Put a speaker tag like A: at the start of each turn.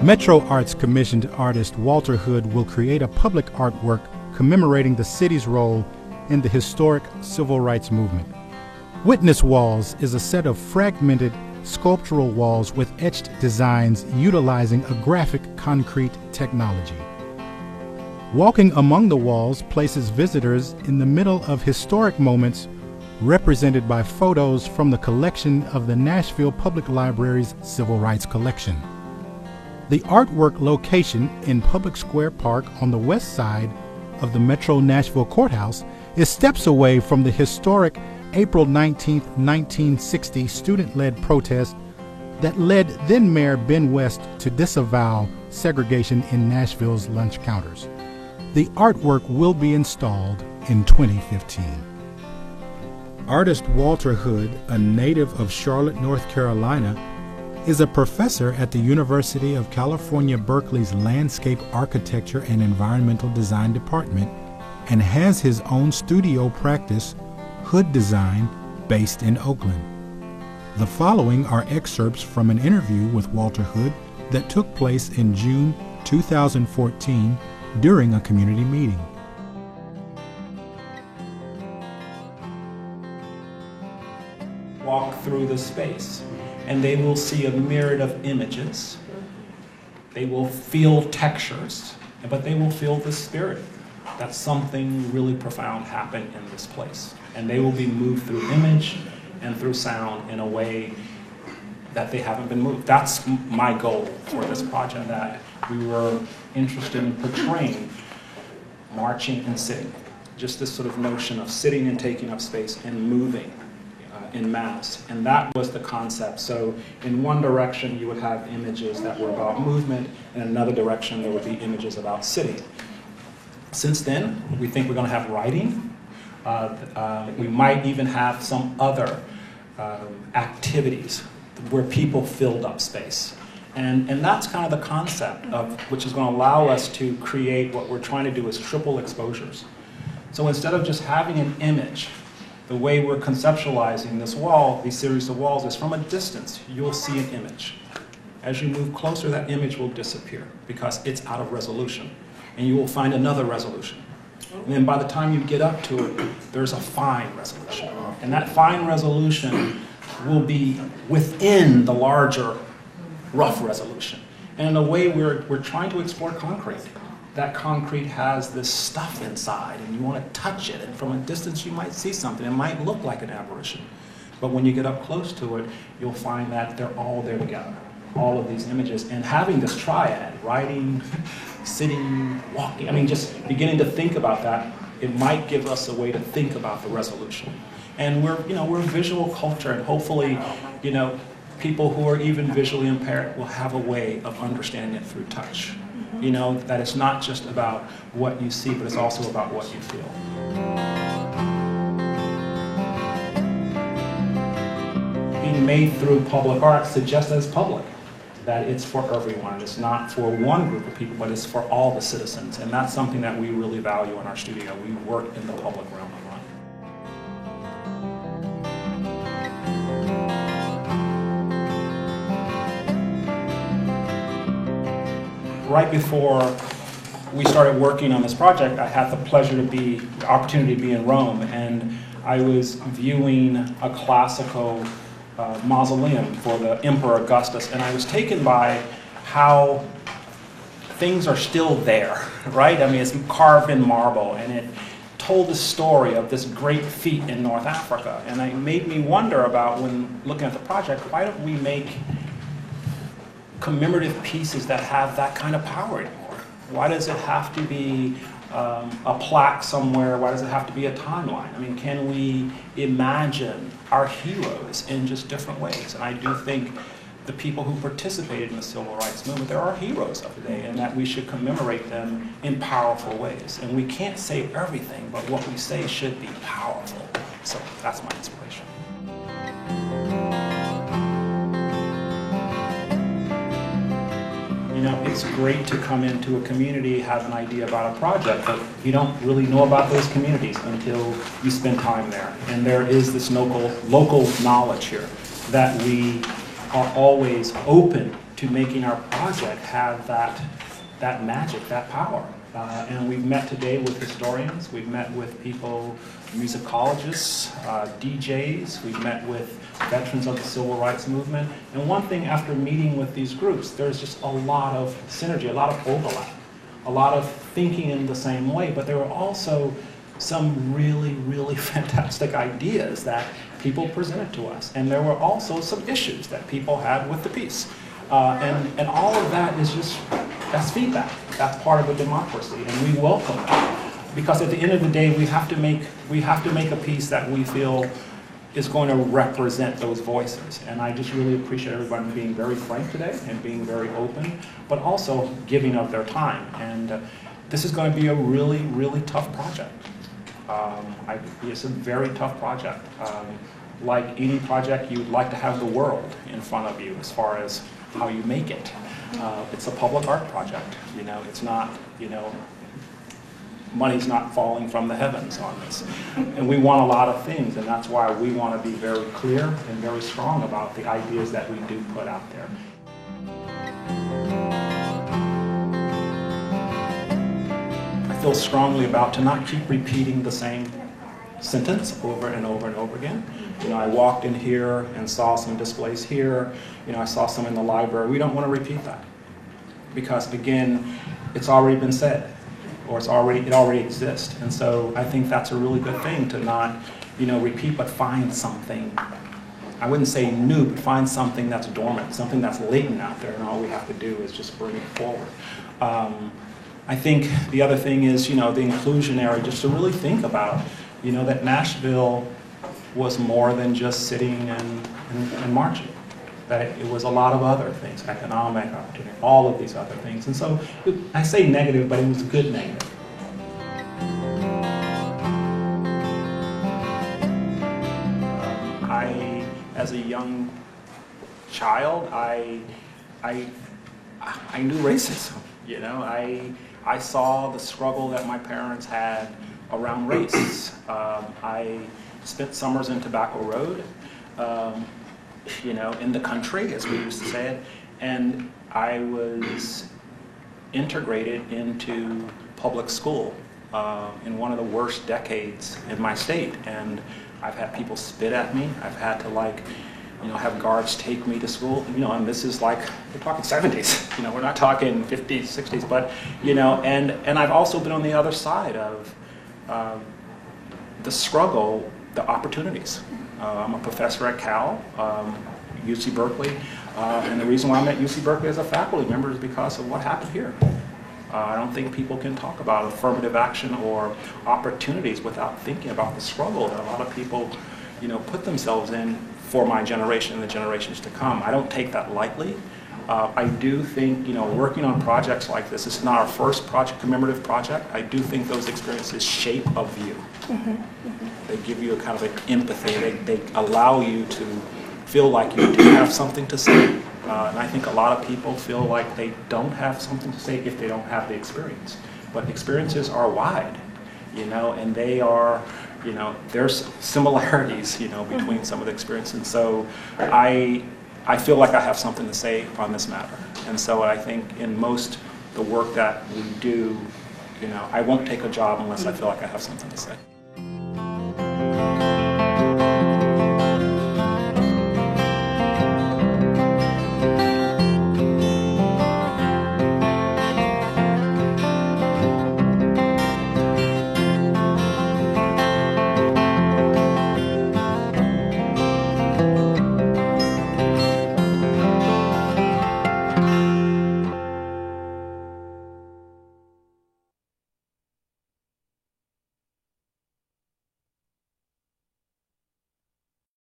A: Metro Arts commissioned artist Walter Hood will create a public artwork commemorating the city's role in the historic civil rights movement. Witness Walls is a set of fragmented sculptural walls with etched designs utilizing a graphic concrete technology. Walking among the walls places visitors in the middle of historic moments represented by photos from the collection of the Nashville Public Library's Civil Rights Collection. The artwork location in Public Square Park on the west side of the Metro Nashville Courthouse is steps away from the historic April 19, 1960 student-led protest that led then-Mayor Ben West to disavow segregation in Nashville's lunch counters. The artwork will be installed in 2015. Artist Walter Hood, a native of Charlotte, North Carolina, is a professor at the University of California, Berkeley's Landscape Architecture and Environmental Design Department and has his own studio practice, Hood Design, based in Oakland. The following are excerpts from an interview with Walter Hood that took place in June 2014 during a community meeting.
B: Walk through the space and they will see a myriad of images. They will feel textures, but they will feel the spirit that something really profound happened in this place. And they will be moved through image and through sound in a way that they haven't been moved. That's my goal for this project, that we were interested in portraying marching and sitting. Just this sort of notion of sitting and taking up space and moving in mass, and that was the concept. So in one direction you would have images that were about movement, in another direction there would be images about sitting. Since then, we think we're going to have writing. We might even have some other activities where people filled up space. And that's kind of the concept of which is going to allow us to create what we're trying to do is triple exposures. So instead of just having an image, the way we're conceptualizing this wall, these series of walls, is from a distance, you'll see an image. As you move closer, that image will disappear because it's out of resolution. And you will find another resolution. And then by the time you get up to it, there's a fine resolution. And that fine resolution will be within the larger rough resolution. And in a way, we're trying to explore concrete. That concrete has this stuff inside, and you want to touch it, and from a distance you might see something. It might look like an apparition. But when you get up close to it, you'll find that they're all there together, all of these images. And having this triad, writing, sitting, walking, I mean, just beginning to think about that, it might give us a way to think about the resolution. And we're a visual culture, and hopefully, people who are even visually impaired will have a way of understanding it through touch. That it's not just about what you see, but it's also about what you feel. Being made through public art suggests that it's public, that it's for everyone. It's not for one group of people, but it's for all the citizens. And that's something that we really value in our studio. We work in the public realm a lot. Right before we started working on this project, I had the opportunity to be in Rome, and I was viewing a classical mausoleum for the Emperor Augustus, and I was taken by how things are still there, right? I mean, it's carved in marble, and it told the story of this great feat in North Africa, and it made me wonder about, when looking at the project, why don't we make commemorative pieces that have that kind of power anymore? Why does it have to be a plaque somewhere? Why does it have to be a timeline? I mean, can we imagine our heroes in just different ways? And I do think the people who participated in the civil rights movement, there are heroes of the day, and that we should commemorate them in powerful ways. And we can't say everything, but what we say should be powerful. So that's my inspiration. It's great to come into a community, have an idea about a project, but you don't really know about those communities until you spend time there. And there is this local knowledge here that we are always open to making our project have that magic, that power. And we've met today with historians, we've met with people, musicologists, DJs, we've met with veterans of the civil rights movement. And one thing after meeting with these groups, there's just a lot of synergy, a lot of overlap, a lot of thinking in the same way, but there were also some really, really fantastic ideas that people presented to us. And there were also some issues that people had with the piece. And all of that is just, that's feedback. That's part of a democracy, and we welcome that. Because at the end of the day, we have to make a piece that we feel is going to represent those voices. And I just really appreciate everybody being very frank today and being very open, but also giving of their time. And this is going to be a really, really tough project. It's a very tough project. Like any project, you'd like to have the world in front of you as far as how you make it. It's a public art project. You know, it's not, you know, money's not falling from the heavens on this. And we want a lot of things, and that's why we want to be very clear and very strong about the ideas that we do put out there. I feel strongly about to not keep repeating the same sentence over and over and over again. You know, I walked in here and saw some displays here. You know, I saw some in the library. We don't want to repeat that because, again, it's already been said, or it already exists. And so I think that's a really good thing to not, you know, repeat, but find something. I wouldn't say new, but find something that's dormant, something that's latent out there, and all we have to do is just bring it forward. I think the other thing is, you know, the inclusionary, just to really think about, you know, that Nashville was more than just sitting and marching. That it was a lot of other things, economic opportunity, all of these other things. And so I say negative, but it was a good negative. As a young child, I knew racism. You know, I saw the struggle that my parents had around race. I spent summers in Tobacco Road, you know, in the country, as we used to say it, and I was integrated into public school in one of the worst decades in my state. And I've had people spit at me. I've had to, like, you know, have guards take me to school, you know, and this is like, we're talking 70s, you know, we're not talking 50s, 60s, but, you know, and I've also been on the other side of the struggle, the opportunities. I'm a professor at Cal, UC Berkeley, and the reason why I'm at UC Berkeley as a faculty member is because of what happened here. I don't think people can talk about affirmative action or opportunities without thinking about the struggle that a lot of people, you know, put themselves in for my generation and the generations to come. I don't take that lightly. I do think, you know, working on projects like this is not our first project, commemorative project. I do think those experiences shape a view. They give you a kind of an empathy. They allow you to feel like you do have something to say. And I think a lot of people feel like they don't have something to say if they don't have the experience. But experiences are wide, you know, and they are, you know, there's similarities, you know, between some of the experiences. And so I feel like I have something to say on this matter. And so I think in most the work that we do, you know, I won't take a job unless I feel like I have something to say.